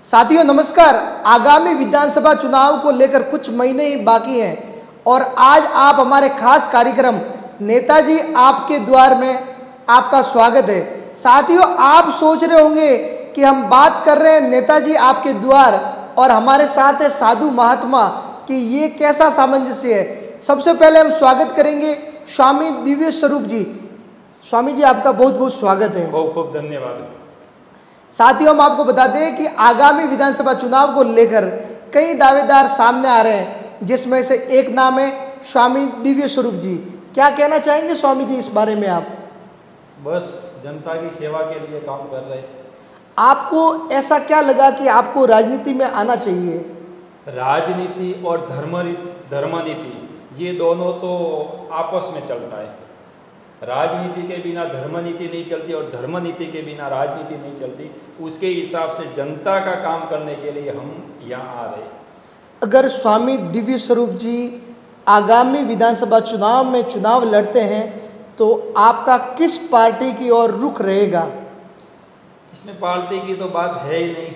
साथियों नमस्कार। आगामी विधानसभा चुनाव को लेकर कुछ महीने ही बाकी हैं और आज आप हमारे खास कार्यक्रम नेताजी आपके द्वार में आपका स्वागत है। साथियों आप सोच रहे होंगे कि हम बात कर रहे हैं नेताजी आपके द्वार और हमारे साथ है साधु महात्मा, कि ये कैसा सामंजस्य है। सबसे पहले हम स्वागत करेंगे स्वामी दिव्य स्वरूप जी। स्वामी जी आपका बहुत बहुत स्वागत है। खूब खूब धन्यवाद। साथियों हम आपको बता दें कि आगामी विधानसभा चुनाव को लेकर कई दावेदार सामने आ रहे हैं, जिसमें से एक नाम है स्वामी दिव्य स्वरूप जी। क्या कहना चाहेंगे स्वामी जी इस बारे में आप? बस जनता की सेवा के लिए काम कर रहे हैं। आपको ऐसा क्या लगा कि आपको राजनीति में आना चाहिए? राजनीति और धर्मनीति ये दोनों तो आपस में चलता है। राजनीति के बिना धर्मनीति नहीं चलती और धर्मनीति के बिना राजनीति नहीं चलती। उसके हिसाब से जनता का काम करने के लिए हम यहाँ आ रहे हैं। अगर स्वामी दिव्य स्वरूप जी आगामी विधानसभा चुनाव में चुनाव लड़ते हैं तो आपका किस पार्टी की ओर रुख रहेगा? इसमें पार्टी की तो बात है ही नहीं,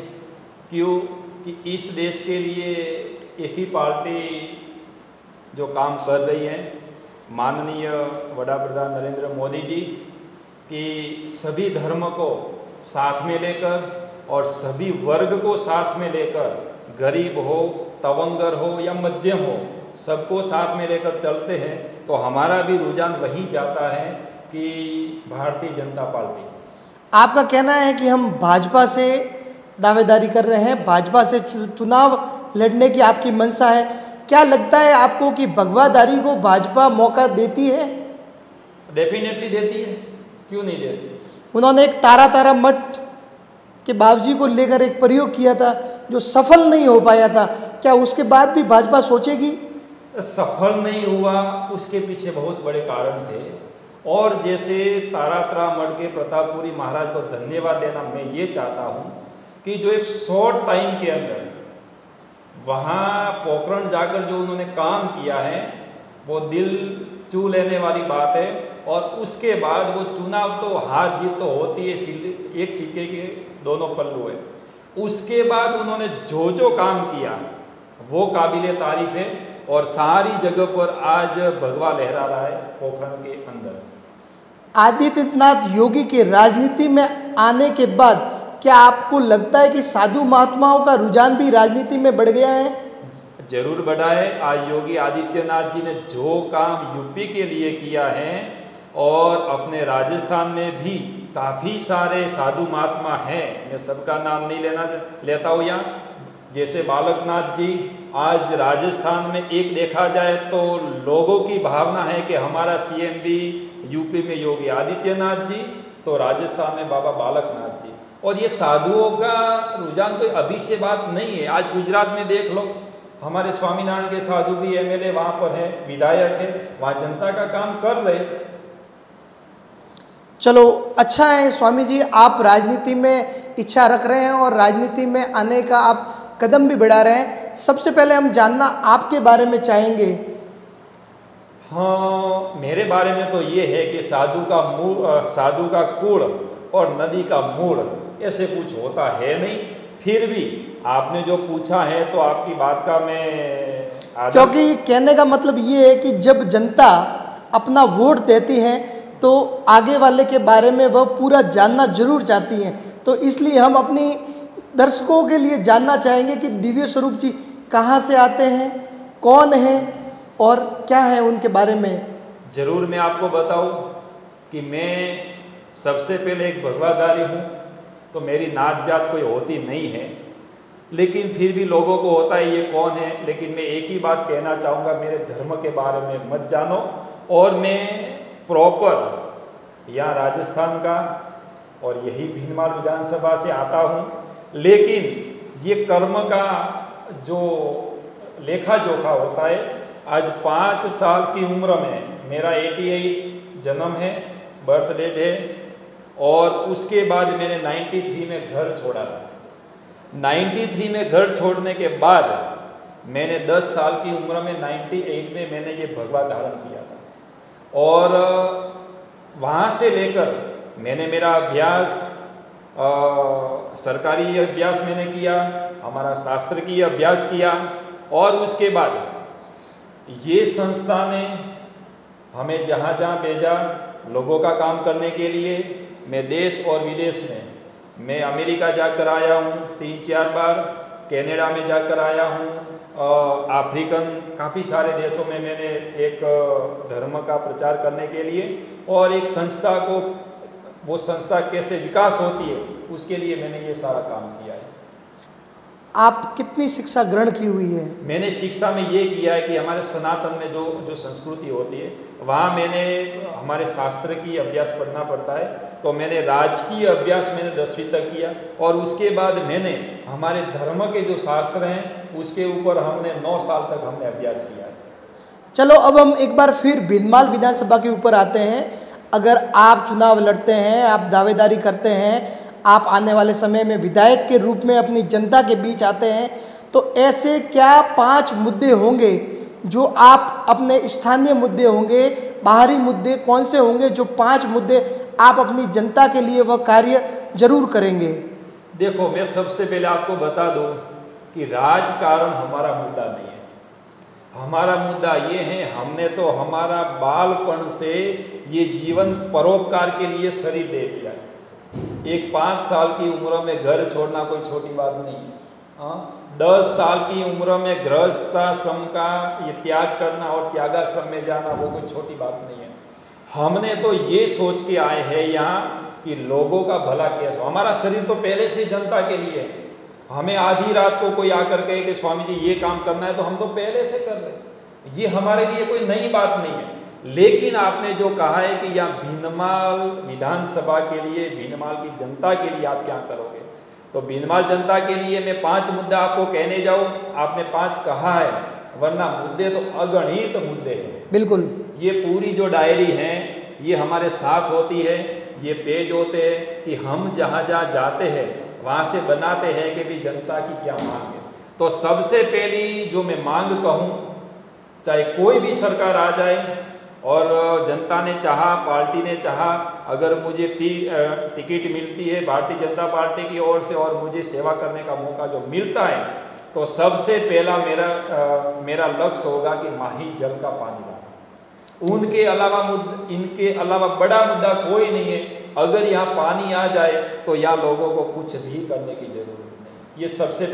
क्यों कि इस देश के लिए एक ही पार्टी जो काम कर रही है, माननीय वड़ा प्रधान नरेंद्र मोदी जी, कि सभी धर्म को साथ में लेकर और सभी वर्ग को साथ में लेकर, गरीब हो, तवंगर हो या मध्यम हो, सबको साथ में लेकर चलते हैं। तो हमारा भी रुझान वहीं जाता है कि भारतीय जनता पार्टी। आपका कहना है कि हम भाजपा से दावेदारी कर रहे हैं, भाजपा से चुनाव लड़ने की आपकी मंशा है। क्या लगता है आपको कि भगवाधारी को भाजपा मौका देती है? डेफिनेटली देती है, क्यों नहीं देती। उन्होंने एक तारा मठ के बाबूजी को लेकर एक प्रयोग किया था जो सफल नहीं हो पाया था। क्या उसके बाद भी भाजपा सोचेगी? सफल नहीं हुआ, उसके पीछे बहुत बड़े कारण थे। और जैसे तारा मठ के प्रतापपुरी महाराज को धन्यवाद देना मैं ये चाहता हूँ कि जो एक शॉर्ट टाइम के अंदर वहाँ पोखरण जाकर जो उन्होंने काम किया है वो दिल छू लेने वाली बात है। और उसके बाद वो चुनाव तो हार जीत तो होती है, एक सिक्के के दोनों पल्लू है। उसके बाद उन्होंने जो काम किया वो काबिले तारीफ है और सारी जगह पर आज भगवा लहरा रहा है पोखरण के अंदर। आदित्यनाथ योगी के राजनीति में आने के बाद क्या आपको लगता है कि साधु महात्माओं का रुझान भी राजनीति में बढ़ गया है? जरूर बढ़ा है। आज योगी आदित्यनाथ जी ने जो काम यूपी के लिए किया है और अपने राजस्थान में भी काफ़ी सारे साधु महात्मा हैं, मैं सबका नाम नहीं लेता हूँ यहाँ। जैसे बालकनाथ जी, आज राजस्थान में एक देखा जाए तो लोगों की भावना है कि हमारा सीएम भी यूपी में योगी आदित्यनाथ जी, तो राजस्थान में बाबा बालकनाथ जी। और ये साधुओं का रुझान कोई अभी से बात नहीं है। आज गुजरात में देख लो, हमारे स्वामीनारायण के साधु भी एमएलए वहाँ पर है, विधायक है, वहाँ जनता का काम कर रहे। चलो अच्छा है स्वामी जी, आप राजनीति में इच्छा रख रहे हैं और राजनीति में आने का आप कदम भी बढ़ा रहे हैं। सबसे पहले हम जानना आपके बारे में चाहेंगे। हाँ, मेरे बारे में तो ये है कि साधु का कुल और नदी का मूल ऐसे कुछ होता है नहीं। फिर भी आपने जो पूछा है तो आपकी बात का मैं क्योंकि कहने का मतलब ये है कि जब जनता अपना वोट देती है तो आगे वाले के बारे में वह पूरा जानना जरूर चाहती हैं। तो इसलिए हम अपनी दर्शकों के लिए जानना चाहेंगे कि दिव्य स्वरूप जी कहाँ से आते हैं, कौन हैं और क्या है उनके बारे में। जरूर मैं आपको बताऊं कि मैं सबसे पहले एक भगवाधारी हूँ, तो मेरी नात जात कोई होती नहीं है, लेकिन फिर भी लोगों को होता है ये कौन है। लेकिन मैं एक ही बात कहना चाहूँगा, मेरे धर्म के बारे में मत जानो। और मैं प्रॉपर यहाँ राजस्थान का और यही भीनमाल विधानसभा से आता हूँ, लेकिन ये कर्म का जो लेखा जोखा होता है, आज 5 साल की उम्र में मेरा 88 जन्म है, बर्थ डेट है, और उसके बाद मैंने 93 में घर छोड़ा था। 93 में घर छोड़ने के बाद मैंने 10 साल की उम्र में 98 में मैंने ये भगवा धारण किया था। और वहाँ से लेकर मैंने मेरा अभ्यास सरकारी अभ्यास मैंने किया, हमारा शास्त्र की अभ्यास किया, और उसके बाद ये संस्था ने हमें जहाँ जहाँ भेजा लोगों का काम करने के लिए। मैं देश और विदेश में मैं अमेरिका जाकर आया हूँ 3-4 बार, कनाडा में जाकर आया हूँ, अफ्रीकन काफ़ी सारे देशों में मैंने एक धर्म का प्रचार करने के लिए और एक संस्था को, वो संस्था कैसे विकास होती है उसके लिए मैंने ये सारा काम किया है। आप कितनी शिक्षा ग्रहण की हुई है? मैंने शिक्षा में ये किया है कि हमारे सनातन में जो संस्कृति होती है वहाँ मैंने हमारे शास्त्र की अभ्यास पढ़ना पड़ता है, तो मैंने राजकीय अभ्यास मैंने 10वीं तक किया, और उसके बाद मैंने हमारे धर्म के जो शास्त्र हैं उसके ऊपर हमने 9 साल तक हमने अभ्यास किया है। चलो अब हम एक बार फिर भीनमाल विधानसभा के ऊपर आते हैं। अगर आप चुनाव लड़ते हैं, आप दावेदारी करते हैं, आप आने वाले समय में विधायक के रूप में अपनी जनता के बीच आते हैं, तो ऐसे क्या 5 मुद्दे होंगे जो आप अपने स्थानीय मुद्दे होंगे, बाहरी मुद्दे कौन से होंगे जो 5 मुद्दे आप अपनी जनता के लिए वह कार्य जरूर करेंगे? देखो, मैं सबसे पहले आपको बता दूं कि राजकारण हमारा मुद्दा नहीं है। हमारा मुद्दा ये है, हमने तो हमारा बालपन से ये जीवन परोपकार के लिए शरीर दे दिया है। एक 5 साल की उम्र में घर छोड़ना कोई छोटी बात नहीं है। 10 साल की उम्र में गृहस्थाश्रम का ये त्याग करना और त्यागाश्रम में जाना वो कोई छोटी बात नहीं है। हमने तो ये सोच के आए हैं यहाँ कि लोगों का भला कैसे। हमारा शरीर तो पहले से जनता के लिए है। हमें आधी रात को कोई आकर कहे कि स्वामी जी ये काम करना है, तो हम तो पहले से कर रहे हैं। ये हमारे लिए कोई नई बात नहीं है। लेकिन आपने जो कहा है कि यहाँ भीनमाल विधानसभा के लिए, भीनमाल की जनता के लिए आप क्या करोगे, तो भीनमाल जनता के लिए मैं 5 मुद्दा आपको कहने जाऊँ, आपने 5 कहा है, वरना मुद्दे तो अगणित मुद्दे हैं। बिल्कुल, ये पूरी जो डायरी है ये हमारे साथ होती है, ये पेज होते हैं कि हम जहाँ जहाँ जाते हैं वहाँ से बनाते हैं कि भी जनता की क्या मांग है। तो सबसे पहली जो मैं मांग कहूँ, चाहे कोई भी सरकार आ जाए और जनता ने चाहा, पार्टी ने चाहा, अगर मुझे टिकट मिलती है भारतीय जनता पार्टी की ओर से और मुझे सेवा करने का मौका जो मिलता है, तो सबसे पहला मेरा लक्ष्य होगा कि माही जल का पानी लाना। उनके अलावा इनके अलावा बड़ा मुद्दा कोई नहीं है। अगर यहाँ पानी आ जाए तो यहाँ लोगों को कुछ भी करने की जरूरत नहीं। ये सबसे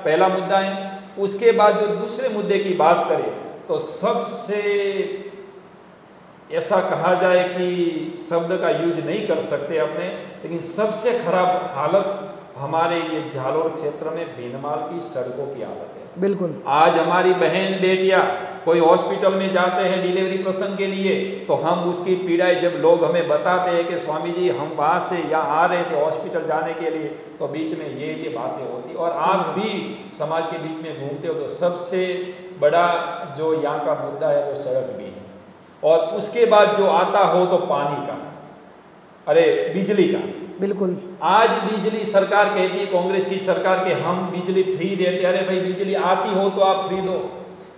पहला मुद्दा है। उसके बाद जो दूसरे मुद्दे की बात करें तो सबसे ऐसा कहा जाए कि शब्द का यूज नहीं कर सकते अपने, लेकिन सबसे खराब हालत हमारे ये जालोर क्षेत्र में भीनमाल की सड़कों की हालत है। बिल्कुल, आज हमारी बहन बेटियां कोई हॉस्पिटल में जाते हैं डिलीवरी प्रसंग के लिए, तो हम उसकी पीड़ाएं जब लोग हमें बताते हैं कि स्वामी जी हम वहाँ से यहाँ आ रहे थे हॉस्पिटल जाने के लिए, तो बीच में ये बातें होती। और आप भी समाज के बीच में घूमते हो, तो सबसे बड़ा जो यहाँ का मुद्दा है वो सड़क भी है। और उसके बाद जो आता हो तो पानी का, अरे बिजली का। बिल्कुल, आज बिजली सरकार कहती है, कांग्रेस की सरकार, के हम बिजली फ्री देते। अरे भाई, बिजली आती हो तो आप फ्री दो,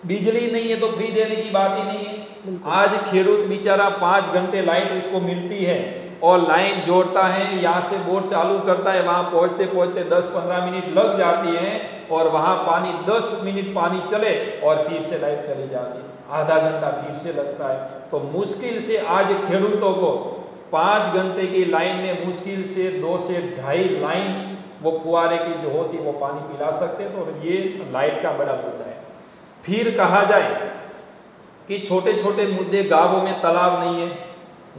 बिजली नहीं है तो फ्री देने की बात ही नहीं है। आज खेडूत बेचारा 5 घंटे लाइट उसको मिलती है और लाइन जोड़ता है, यहाँ से बोर चालू करता है, वहाँ पहुँचते पहुँचते 10-15 मिनट लग जाती है, और वहाँ पानी 10 मिनट पानी चले और फिर से लाइट चली जाती है, आधा घंटा फिर से लगता है। तो मुश्किल से आज खेडूतों को 5 घंटे की लाइन में मुश्किल से 2 से 2.5 लाइन वो फुहारे की जो होती वो पानी पिला सकते। तो ये लाइट का बड़ा मुद्दा है। फिर कहा जाए कि छोटे छोटे मुद्दे, गाँवों में तालाब नहीं है,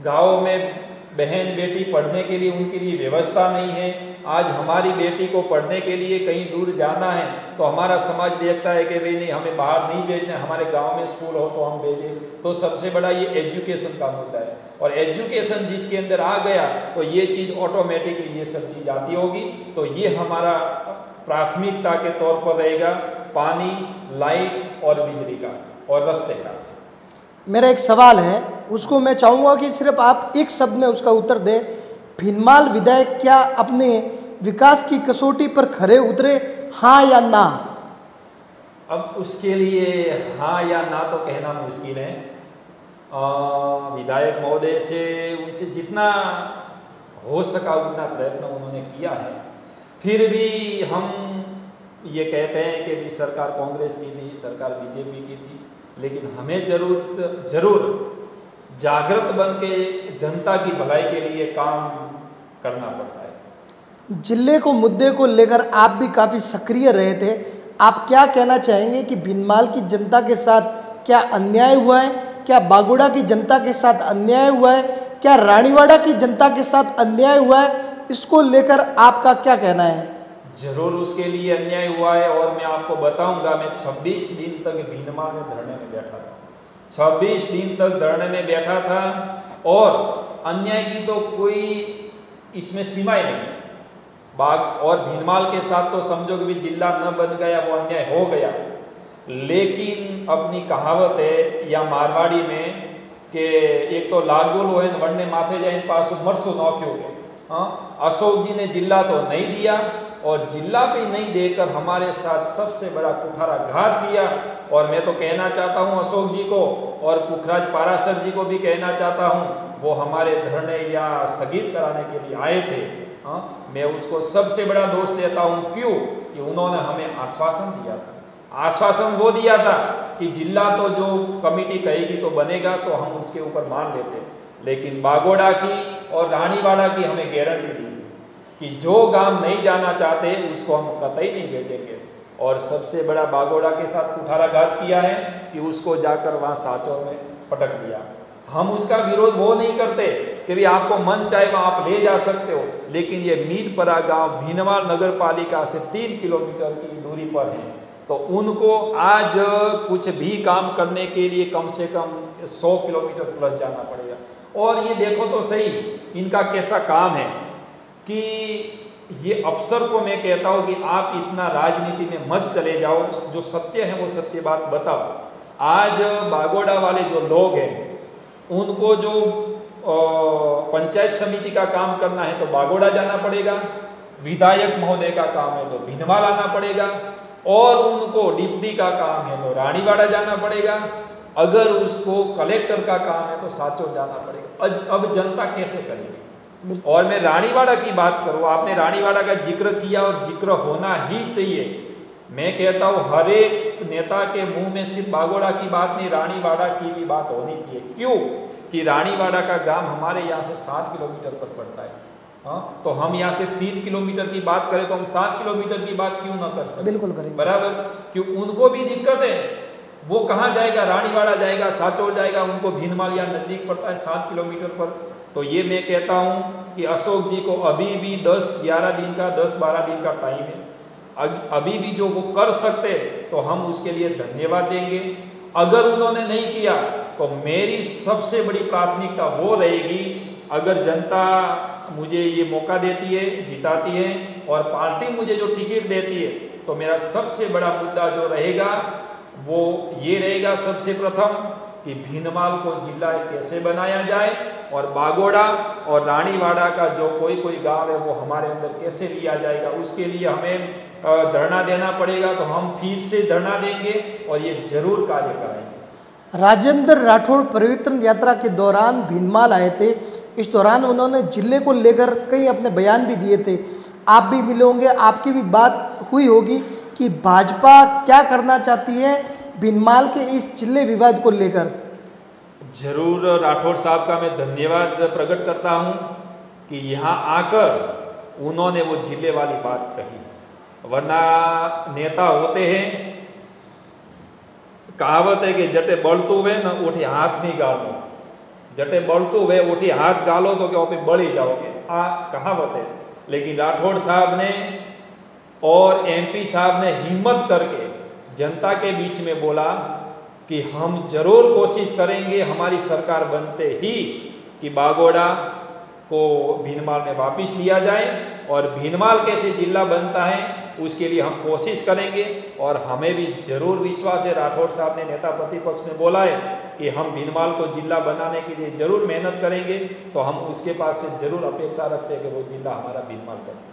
गाँवों में बहन बेटी पढ़ने के लिए उनके लिए व्यवस्था नहीं है। आज हमारी बेटी को पढ़ने के लिए कहीं दूर जाना है तो हमारा समाज देखता है कि भाई नहीं, हमें बाहर नहीं भेजना, हमारे गांव में स्कूल हो तो हम भेजें। तो सबसे बड़ा ये एजुकेशन का मुद्दा है, और एजुकेशन जिसके अंदर आ गया तो ये चीज़ ऑटोमेटिकली ये सब चीज़ आती होगी। तो ये हमारा प्राथमिकता के तौर पर रहेगा, पानी, लाइट और बिजली का और रास्ते का। मेरा एक सवाल है, उसको मैं चाहूँगा कि सिर्फ आप एक शब्द में उसका उत्तर दें। भीनमाल विधायक क्या अपने विकास की कसौटी पर खरे उतरे, हाँ या ना? अब उसके लिए हाँ या ना तो कहना मुश्किल है। विधायक महोदय से, उनसे जितना हो सका उतना प्रयत्न उन्होंने किया है। फिर भी हम ये कहते हैं कि भी सरकार कांग्रेस की थी, सरकार बीजेपी की थी, लेकिन हमें जरूर जागृत बन के जनता की भलाई के लिए काम करना पड़ता है। जिले को मुद्दे को लेकर आप भी काफ़ी सक्रिय रहे थे, आप क्या कहना चाहेंगे कि भीनमाल की जनता के साथ क्या अन्याय हुआ है? क्या बागोड़ा की जनता के साथ अन्याय हुआ है? क्या रानीवाड़ा की जनता के साथ अन्याय हुआ है? इसको लेकर आपका क्या कहना है? जरूर उसके लिए अन्याय हुआ है, और मैं आपको बताऊंगा, मैं 26 दिन तक भीनमाल में धरने में बैठा था, 26 दिन तक धरने में बैठा था, और अन्याय की तो कोई इसमें सीमा ही नहीं। बाग और भीनमाल के साथ तो समझो कि भी जिला न बन गया, वो अन्याय हो गया। लेकिन अपनी कहावत है या मारवाड़ी में कि एक तो लागोल हो वरने माथे जाए पास मरसो नौक्यो। हाँ, अशोक जी ने जिला तो नहीं दिया, और जिला भी नहीं देकर हमारे साथ सबसे बड़ा कुठाराघात किया। और मैं तो कहना चाहता हूं अशोक जी को, और पुखराज पाराशर जी को भी कहना चाहता हूं, वो हमारे धरने या स्थगित कराने के लिए आए थे। हाँ, मैं उसको सबसे बड़ा दोष देता हूं। क्यों? कि उन्होंने हमें आश्वासन दिया था। आश्वासन वो दिया था कि जिला तो जो कमेटी कहेगी तो बनेगा, तो हम उसके ऊपर मान लेते। लेकिन बागोड़ा की और रानीवाड़ा की हमें गारंटी दी थी कि जो गांव नहीं जाना चाहते उसको हम कतई नहीं भेजेंगे। और सबसे बड़ा बागोड़ा के साथ कुठाराघात किया है कि उसको जाकर वहाँ सांचौर में पटक दिया। हम उसका विरोध वो नहीं करते कि भी आपको मन चाहे वहाँ आप ले जा सकते हो, लेकिन ये मीरपरा गांव भीनमाल नगर पालिका से 3 किलोमीटर की दूरी पर है, तो उनको आज कुछ भी काम करने के लिए कम से कम 100 किलोमीटर प्लस जाना पड़ेगा। और ये देखो तो सही इनका कैसा काम है कि ये अफसर को मैं कहता हूँ कि आप इतना राजनीति में मत चले जाओ, जो सत्य है वो सत्य बात बताओ। आज बागोड़ा वाले जो लोग हैं उनको जो पंचायत समिति का काम करना है तो बागोड़ा जाना पड़ेगा, विधायक महोदय का काम है तो भीनमाल आना पड़ेगा, और उनको डिप्टी का काम है तो रानीवाड़ा जाना पड़ेगा, अगर उसको कलेक्टर का काम है तो सांचौर जाना पड़ेगा। अब जनता कैसे करेगी? और मैं रानीवाड़ा की बात करूँ, आपने रानीवाड़ा का जिक्र किया और जिक्र होना ही चाहिए। मैं कहता हूँ हर एक नेता के मुंह में सिर्फ बागोड़ा की बात नहीं, रानीवाड़ा की भी बात होनी चाहिए। क्यों? कि रानीवाड़ा का गांव हमारे यहाँ से 7 किलोमीटर पर पड़ता है। हाँ, तो हम यहाँ से 3 किलोमीटर की बात करें तो हम 7 किलोमीटर की बात क्यों ना कर सकते? बिल्कुल करेंगे। बराबर, क्यों? उनको भी दिक्कत है, वो कहाँ जाएगा? रानीवाड़ा जाएगा, सांचौर जाएगा, उनको भीनमाल या नजदीक पड़ता है 7 किलोमीटर पर। तो ये मैं कहता हूँ कि अशोक जी को अभी भी 10-11 दिन का 10-12 दिन का टाइम है, अभी भी जो वो कर सकते तो हम उसके लिए धन्यवाद देंगे। अगर उन्होंने नहीं किया तो मेरी सबसे बड़ी प्राथमिकता वो रहेगी, अगर जनता मुझे ये मौका देती है, जिताती है, और पार्टी मुझे जो टिकट देती है, तो मेरा सबसे बड़ा मुद्दा जो रहेगा वो ये रहेगा सबसे प्रथम कि भीनमाल को जिला कैसे बनाया जाए, और बागोड़ा और रानीवाड़ा का जो कोई गांव है वो हमारे अंदर कैसे लिया जाएगा। उसके लिए हमें धरना देना पड़ेगा, तो हम फिर से धरना देंगे और ये जरूर कार्य कराएंगे। राजेंद्र राठौड़ परिवर्तन यात्रा के दौरान भीनमाल आए थे, इस दौरान उन्होंने जिले को लेकर कई अपने बयान भी दिए थे। आप भी मिले होंगे, आपकी भी बात हुई होगी कि भाजपा क्या करना चाहती है भीनमाल के इस जिले विवाद को लेकर। जरूर राठौड़ साहब का मैं धन्यवाद प्रकट करता हूं कि यहाँ आकर उन्होंने वो जिले वाली बात कही, वरना नेता होते हैं, कहावत है कि जटे बळतू हुए न उठी हाथ नहीं गालो, जटे बळतू हुए उठी हाथ गालो तो क्या बड़ी जाओगे, कहावत है। लेकिन राठौड़ साहब ने और एमपी साहब ने हिम्मत करके जनता के बीच में बोला कि हम जरूर कोशिश करेंगे हमारी सरकार बनते ही कि बागोड़ा को भीनमाल में वापस लिया जाए, और भीनमाल कैसे जिला बनता है उसके लिए हम कोशिश करेंगे। और हमें भी जरूर विश्वास है, राठौड़ साहब ने, नेता प्रतिपक्ष ने बोला है कि हम भीनमाल को जिला बनाने के लिए जरूर मेहनत करेंगे, तो हम उसके पास से जरूर अपेक्षा रखते हैं कि वो जिला हमारा भीनमाल बने।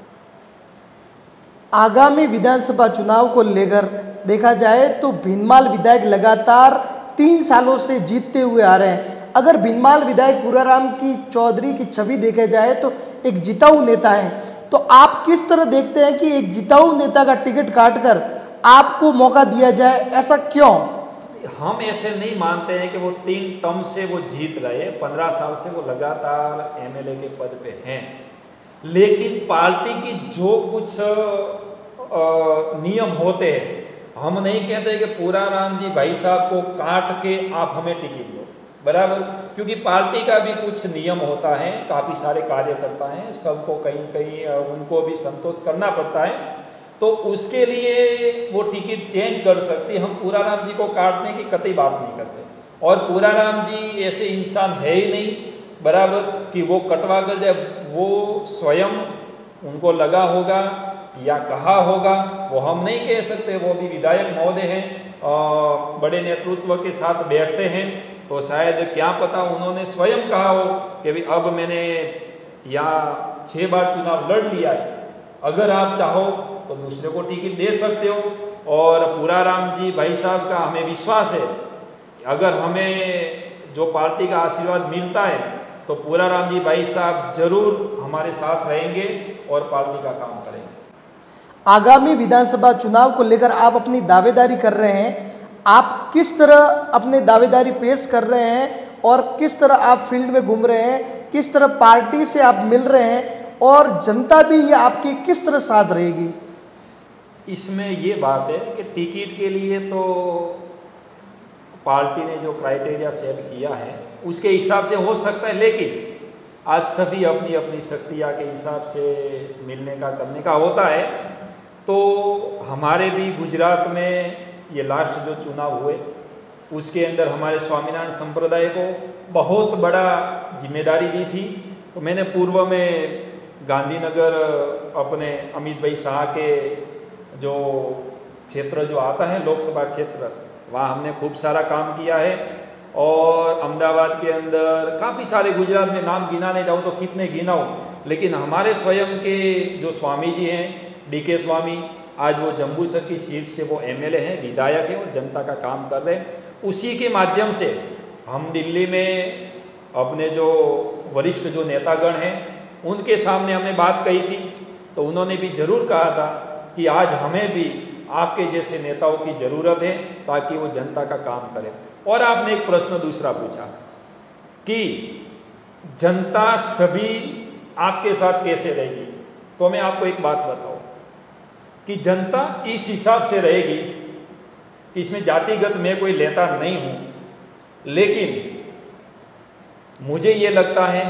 आगामी विधानसभा चुनाव को लेकर देखा जाए तो भीनमाल विधायक लगातार 3 सालों से जीतते हुए आ रहे हैं। अगर भीनमाल विधायक पूराराम की चौधरी की छवि देखे जाए तो एक जिताऊ नेता है, तो आप किस तरह देखते हैं कि एक जिताऊ नेता का टिकट काटकर आपको मौका दिया जाए, ऐसा क्यों? हम ऐसे नहीं मानते हैं कि वो 3 टर्म से वो जीत रहे, 15 साल से वो लगातार एमएलए के पद पे हैं, लेकिन पार्टी की जो कुछ नियम होते हैं, हम नहीं कहते कि पूराराम जी भाई साहब को काट के आप हमें टिकट दो, बराबर, क्योंकि पार्टी का भी कुछ नियम होता है, काफ़ी सारे कार्यकर्ता हैं, सबको कहीं कहीं उनको भी संतोष करना पड़ता है, तो उसके लिए वो टिकट चेंज कर सकती। हम पूराराम जी को काटने की कतई बात नहीं करते, और पूराराम जी ऐसे इंसान है ही नहीं, बराबर, कि वो कटवा कर जाए, वो स्वयं उनको लगा होगा या कहा होगा, वो हम नहीं कह सकते। वो भी विधायक महोदय हैं, बड़े नेतृत्व के साथ बैठते हैं, तो शायद क्या पता उन्होंने स्वयं कहा हो कि भाई अब मैंने यहाँ 6 बार चुनाव लड़ लिया है, अगर आप चाहो तो दूसरे को टिकट दे सकते हो। और पूराराम जी भाई साहब का हमें विश्वास है, अगर हमें जो पार्टी का आशीर्वाद मिलता है तो पूराराम जी भाई साहब जरूर हमारे साथ रहेंगे और पार्टी का काम करेंगे। आगामी विधानसभा चुनाव को लेकर आप अपनी दावेदारी कर रहे हैं, आप किस तरह अपने दावेदारी पेश कर रहे हैं और किस तरह आप फील्ड में घूम रहे हैं, किस तरह पार्टी से आप मिल रहे हैं और जनता भी ये आपकी किस तरह साथ रहेगी? इसमें ये बात है कि टिकट के लिए तो पार्टी ने जो क्राइटेरिया सेट किया है उसके हिसाब से हो सकता है, लेकिन आज सभी अपनी अपनी शक्तियाँ के हिसाब से मिलने का करने का होता है। तो हमारे भी गुजरात में ये लास्ट जो चुनाव हुए उसके अंदर हमारे स्वामीनारायण संप्रदाय को बहुत बड़ा जिम्मेदारी दी थी, तो मैंने पूर्व में गांधीनगर अपने अमित भाई शाह के जो क्षेत्र जो आता है लोकसभा क्षेत्र, वहाँ हमने खूब सारा काम किया है, और अहमदाबाद के अंदर काफ़ी सारे, गुजरात में नाम गिनाने जाऊँ तो कितने गिनाऊँ, लेकिन हमारे स्वयं के जो स्वामी जी हैं DK स्वामी, आज वो जम्बूसर की सीट से वो MLA हैं, विधायक हैं और जनता का काम कर रहे हैं। उसी के माध्यम से हम दिल्ली में अपने जो वरिष्ठ जो नेतागण हैं उनके सामने हमने बात कही थी, तो उन्होंने भी जरूर कहा था कि आज हमें भी आपके जैसे नेताओं की ज़रूरत है ताकि वो जनता का काम करें। और आपने एक प्रश्न दूसरा पूछा कि जनता सभी आपके साथ कैसे रहेगी, तो मैं आपको एक बात बताऊं कि जनता इस हिसाब से रहेगी, इसमें जातिगत मैं कोई लेता नहीं हूं, लेकिन मुझे ये लगता है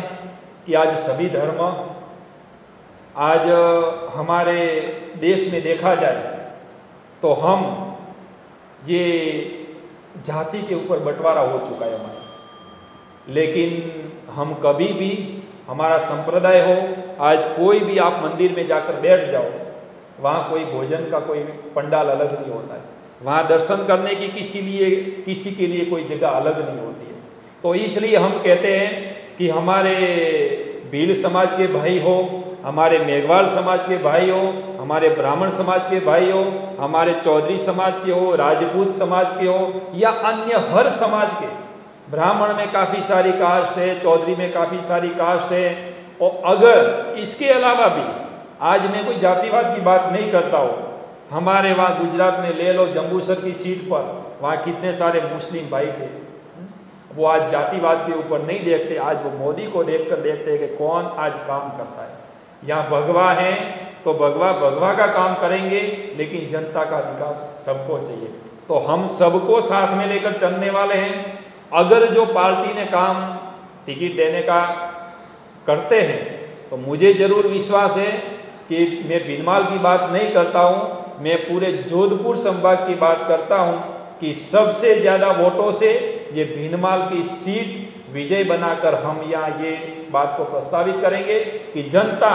कि आज सभी धर्म, आज हमारे देश में देखा जाए तो हम ये जाति के ऊपर बंटवारा हो चुका है हमारा, लेकिन हम कभी भी, हमारा संप्रदाय हो, आज कोई भी आप मंदिर में जाकर बैठ जाओ, वहाँ कोई भोजन का कोई पंडाल अलग नहीं होता है, वहाँ दर्शन करने की किसी के लिए कोई जगह अलग नहीं होती है। तो इसलिए हम कहते हैं कि हमारे भील समाज के भाई हो, हमारे मेघवाल समाज के भाई हो, हमारे ब्राह्मण समाज के भाई हो, हमारे चौधरी समाज के हो, राजपूत समाज के हो, या अन्य हर समाज के, ब्राह्मण में काफ़ी सारी कास्ट है, चौधरी में काफ़ी सारी कास्ट है, और अगर इसके अलावा भी, आज मैं कोई जातिवाद की बात नहीं करता हूँ, हमारे वहाँ गुजरात में ले लो जम्बूसर की सीट पर, वहाँ कितने सारे मुस्लिम भाई थे, वो आज जातिवाद के ऊपर नहीं देखते, आज वो मोदी को देखकर देखते हैं कि कौन आज काम करता है। यहाँ भगवा है तो भगवा का काम करेंगे, लेकिन जनता का विकास सबको चाहिए, तो हम सबको साथ में लेकर चलने वाले हैं। अगर जो पार्टी ने काम टिकट देने का करते हैं तो मुझे जरूर विश्वास है कि मैं भीनमाल की बात नहीं करता हूँ, मैं पूरे जोधपुर संभाग की बात करता हूँ कि सबसे ज़्यादा वोटों से ये भीनमाल की सीट विजय बनाकर हम यहाँ ये बात को प्रस्तावित करेंगे कि जनता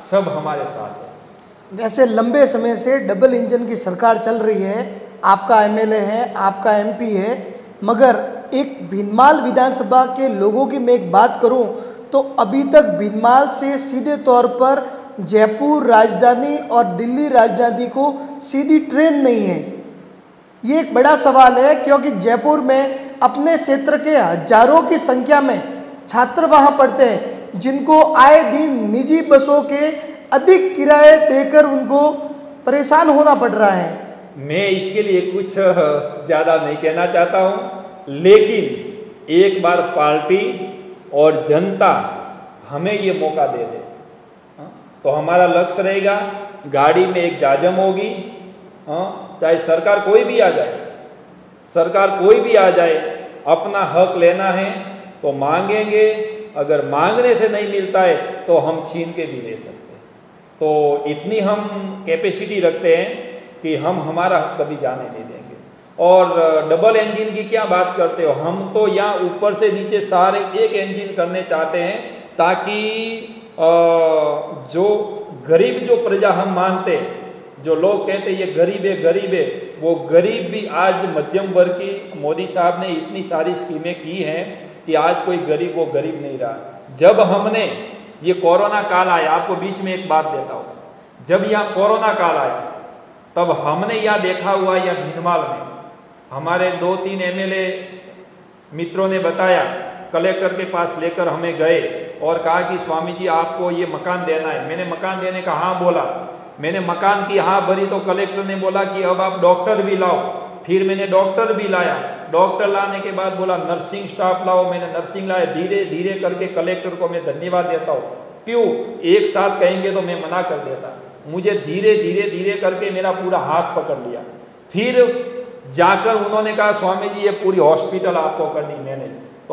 सब हमारे साथ है। वैसे लंबे समय से डबल इंजन की सरकार चल रही है, आपका MLA है, आपका MP है, मगर एक भीनमाल विधानसभा के लोगों की मैं एक बात करूं तो अभी तक भीनमाल से सीधे तौर पर जयपुर राजधानी और दिल्ली राजधानी को सीधी ट्रेन नहीं है। ये एक बड़ा सवाल है, क्योंकि जयपुर में अपने क्षेत्र के हजारों की संख्या में छात्र वहां पढ़ते हैं, जिनको आए दिन निजी बसों के अधिक किराए देकर उनको परेशान होना पड़ रहा है। मैं इसके लिए कुछ ज़्यादा नहीं कहना चाहता हूँ, लेकिन एक बार पार्टी और जनता हमें ये मौका दे दे तो हमारा लक्ष्य रहेगा, गाड़ी में एक जाजम होगी, चाहे सरकार कोई भी आ जाए, सरकार कोई भी आ जाए, अपना हक लेना है तो मांगेंगे, अगर मांगने से नहीं मिलता है तो हम छीन के भी ले सकते हैं। तो इतनी हम कैपेसिटी रखते हैं कि हम हमारा हक कभी जाने नहीं देंगे। और डबल इंजन की क्या बात करते हो, हम तो यहाँ ऊपर से नीचे सारे एक इंजन करने चाहते हैं, ताकि जो गरीब जो प्रजा हम मानते, जो लोग कहते ये गरीब है, वो गरीब भी आज मध्यम वर्ग की मोदी साहब ने इतनी सारी स्कीमें की हैं कि आज कोई गरीब वो गरीब नहीं रहा। जब हमने ये कोरोना काल आया, आपको बीच में एक बात देता हूँ, जब यहाँ कोरोना काल आया तब हमने यहाँ देखा हुआ, या भीनमाल में हमारे 2-3 एमएलए मित्रों ने बताया, कलेक्टर के पास लेकर हमें गए और कहा कि स्वामी जी आपको ये मकान देना है। मैंने मकान देने का हाँ बोला, मैंने मकान की हाँ भरी तो कलेक्टर ने बोला कि अब आप डॉक्टर भी लाओ। फिर मैंने डॉक्टर भी लाया, डॉक्टर लाने के बाद बोला नर्सिंग स्टाफ लाओ, मैंने नर्सिंग लाया। धीरे धीरे करके कलेक्टर को मैं धन्यवाद देता हूँ, क्यों एक साथ कहेंगे तो मैं मना कर देता, मुझे धीरे धीरे करके मेरा पूरा हाथ पकड़ लिया। फिर जाकर उन्होंने कहा स्वामी जी ये पूरी हॉस्पिटल आपको करनी।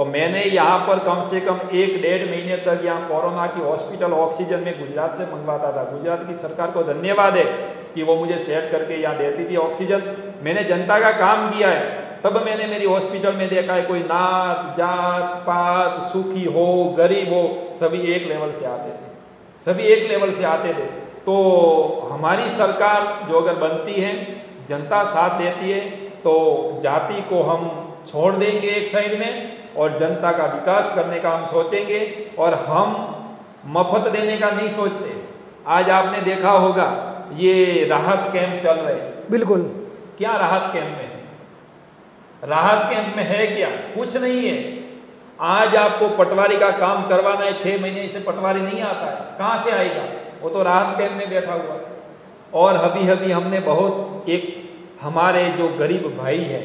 मैंने यहाँ पर कम से कम 1-1.5 महीने तक यहाँ कोरोना की हॉस्पिटल ऑक्सीजन में गुजरात से मंगवाता था। गुजरात की सरकार को धन्यवाद है कि वो मुझे सेट करके यहाँ देती थी ऑक्सीजन। मैंने जनता का काम किया है, तब मैंने मेरी हॉस्पिटल में देखा है कोई नात जात पात, सुखी हो गरीब हो, सभी एक लेवल से आते थे, सभी एक लेवल से आते थे। तो हमारी सरकार जो अगर बनती है, जनता साथ देती है, तो जाति को हम छोड़ देंगे एक साइड में और जनता का विकास करने का हम सोचेंगे, और हम मफत देने का नहीं सोचते। आज आपने देखा होगा ये राहत कैंप चल रहे हैं, बिल्कुल। क्या राहत कैंप में है? राहत कैंप में है क्या? कुछ नहीं है। आज आपको पटवारी का काम करवाना है, 6 महीने से पटवारी नहीं आता है, कहाँ से आएगा? वो तो राहत कैंप में बैठा हुआ। और अभी हमने बहुत एक हमारे जो गरीब भाई हैं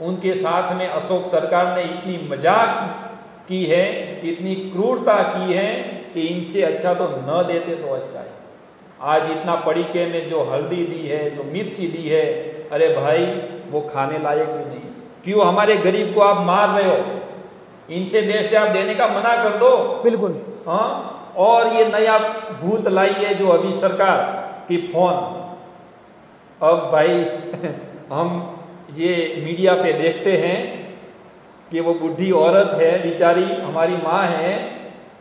उनके साथ में अशोक सरकार ने इतनी मजाक की है, इतनी क्रूरता की है कि इनसे अच्छा तो न देते तो अच्छा है। आज इतना पड़ीके में जो हल्दी दी है, जो मिर्ची दी है, अरे भाई वो खाने लायक भी नहीं। क्यों हमारे गरीब को आप मार रहे हो? इनसे बेस्ट आप देने का मना कर दो। बिल्कुल। हाँ, और ये नया भूत लाई है जो अभी सरकार की फोन। अब भाई हम ये मीडिया पे देखते हैं कि वो बुढ़ी औरत है बेचारी, हमारी माँ है,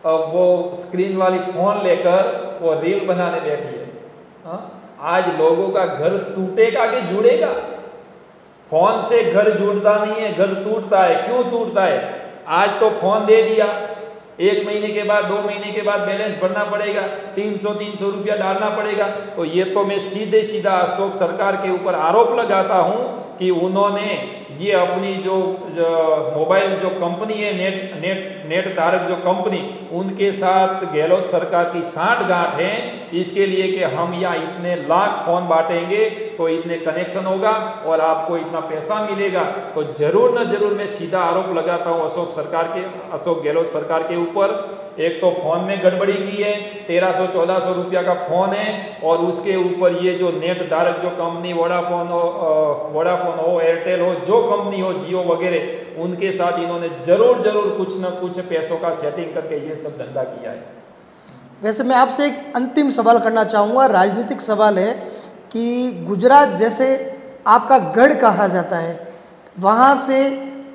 अब वो स्क्रीन वाली फोन लेकर वो रील बनाने बैठी है। हाँ? आज लोगों का घर टूटेगा कि जुड़ेगा? फोन से घर जुड़ता नहीं है, घर टूटता है। क्यों टूटता है? आज तो फोन दे दिया, 1 महीने के बाद 2 महीने के बाद बैलेंस भरना पड़ेगा, 300 रुपया डालना पड़ेगा। तो ये तो मैं सीधा अशोक सरकार के ऊपर आरोप लगाता हूँ कि उन्होंने ये अपनी जो मोबाइल जो कंपनी है, नेट धारक जो कंपनी, उनके साथ गहलोत सरकार की सांठ-गांठ है, इसके लिए कि हम यहाँ इतने लाख फोन बांटेंगे तो इतने कनेक्शन होगा और आपको इतना पैसा मिलेगा। तो जरूर न जरूर मैं सीधा आरोप लगाता हूँ अशोक गहलोत सरकार के ऊपर। एक तो फोन में गड़बड़ी की है, 1300-1400 रुपया का फोन है, और उसके ऊपर ये जो नेट धारक जो कंपनी वोडाफोन हो, एयरटेल हो, जो कंपनी हो, जियो वगैरह, उनके साथ इन्होंने जरूर कुछ न कुछ पैसों का सेटिंग करके ये सब धंधा किया है। वैसे मैं आपसे एक अंतिम सवाल करना चाहूँगा, राजनीतिक सवाल है कि गुजरात जैसे आपका गढ़ कहा जाता है, वहाँ से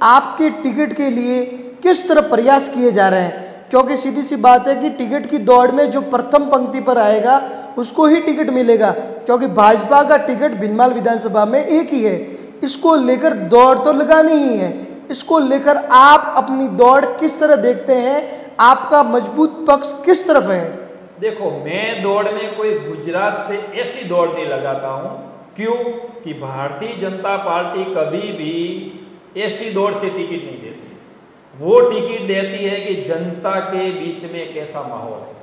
आपके टिकट के लिए किस तरह प्रयास किए जा रहे हैं? क्योंकि सीधी सी बात है कि टिकट की दौड़ में जो प्रथम पंक्ति पर आएगा उसको ही टिकट मिलेगा, क्योंकि भाजपा का टिकट भीनमाल विधानसभा में एक ही है। इसको लेकर दौड़ तो लगानी ही है। इसको लेकर आप अपनी दौड़ किस तरह देखते हैं? आपका मजबूत पक्ष किस तरफ है? देखो, मैं दौड़ में कोई गुजरात से ऐसी दौड़ नहीं लगाता हूँ। क्यों? कि भारतीय जनता पार्टी कभी भी ऐसी दौड़ से टिकट नहीं देती। वो टिकट देती है कि जनता के बीच में कैसा माहौल है।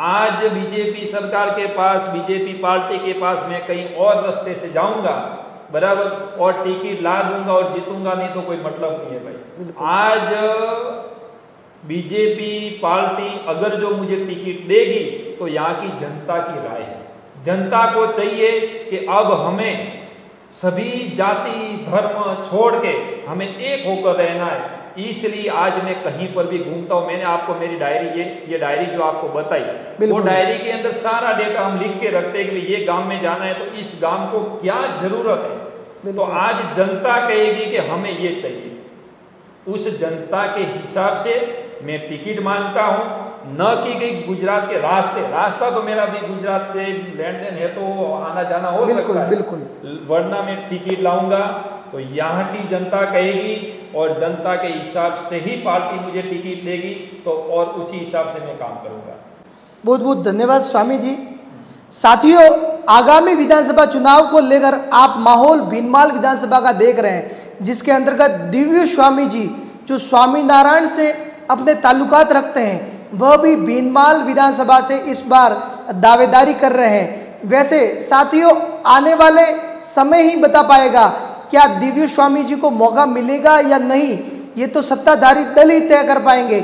आज बीजेपी सरकार के पास, बीजेपी पार्टी के पास मैं कहीं और रास्ते से जाऊंगा, बराबर, और टिकट ला दूंगा और जीतूंगा नहीं तो कोई मतलब नहीं है भाई। आज बीजेपी पार्टी अगर जो मुझे टिकट देगी तो यहाँ की जनता की राय है। जनता को चाहिए कि अब हमें सभी जाति धर्म छोड़ के हमें एक होकर रहना है। इसलिए आज मैं कहीं पर भी घूमता हूँ, मैंने आपको मेरी डायरी, ये डायरी जो आपको बताई, वो डायरी के अंदर सारा डेटा हम लिख के रखते हैं कि ये गांव में जाना है तो इस गांव को क्या जरूरत है। तो आज जनता कहेगी कि हमें ये चाहिए, उस जनता के हिसाब से मैं टिकट मांगता हूँ, न कि गुजरात के रास्ता तो मेरा भी गुजरात से लेन देन है तो आना जाना हो सकता है, बिल्कुल, वरना मैं टिकट लाऊंगा तो यहाँ की जनता कहेगी और जनता के हिसाब से ही पार्टी मुझे टिकट देगी, तो और उसी हिसाब से मैं काम करूंगा। बहुत बहुत धन्यवाद स्वामी जी। साथियों, आगामी विधानसभा चुनाव को लेकर आप माहौल भीनमाल विधानसभा का देख रहे हैं, जिसके अंतर्गत दिव्य स्वामी जी जो स्वामीनारायण से अपने ताल्लुकात रखते हैं, वह भी भीनमाल विधानसभा से इस बार दावेदारी कर रहे हैं। वैसे साथियों, आने वाले समय ही बता पाएगा क्या दिव्य स्वामी जी को मौका मिलेगा या नहीं, ये तो सत्ताधारी दल ही तय कर पाएंगे।